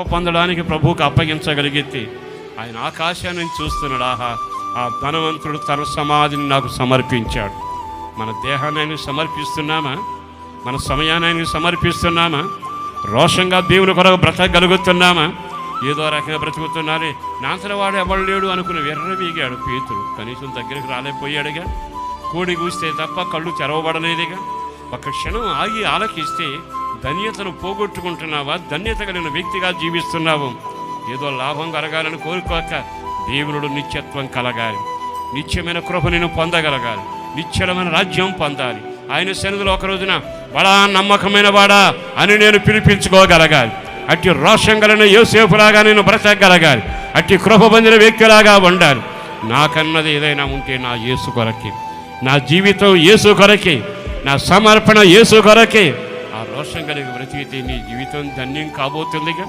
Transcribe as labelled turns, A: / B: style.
A: పొందడానికి ప్రభువుకు అప్పగించగలిగితే ఆయన ఆకాశాన్ని చూస్తున్నాడు. ఆహా, ఆ ధనవంతుడు తన సమాధిని నాకు సమర్పించాడు. మన దేహాన్ని ఆయనకు సమర్పిస్తున్నామా? మన సమయాన్ని ఆయనకు సమర్పిస్తున్నామా? రోషంగా దేవుని కొరకు బ్రతకగలుగుతున్నామా? ఏదో రకంగా బ్రతుకుతున్నారే, నాంతర వాడు ఎవడు లేడు అనుకుని వెర్రవీగాడు పేతురు. కనీసం దగ్గరికి రాలేకపోయాడుగా. కోడి కూస్తే తప్ప కళ్ళు తెరవబడలేదుగా. ఒక క్షణం ఆగి ఆలకిస్తే ధన్యతను పోగొట్టుకుంటున్నావా? ధన్యత కలిగిన వ్యక్తిగా జీవిస్తున్నావు. ఏదో లాభం కలగాలని కోరుకోక దేవుడు నిత్యత్వం కలగాలి, నిత్యమైన కృప నేను పొందగలగాలి, నిత్యమైన రాజ్యం పొందాలి. ఆయన సన్నిధిలో ఒక రోజున బడా నమ్మకమైన వాడా అని నేను పిలిపించుకోగలగాలి. అట్టి రోషం కలిగిన యోసేపులాగా నేను బ్రతకగలగాలి. అట్టి కృప పొందిన వ్యక్తిలాగా ఉండాలి. నాకన్నది ఏదైనా ఉంటే నా యేసు కొరకే, నా జీవితం యేసు కొరకే, నా సమర్పణ యేసు కొరకే. ఆ రోషం కలిగి బ్రతికితే నీ జీవితం ధన్యం కాబోతుందిగా.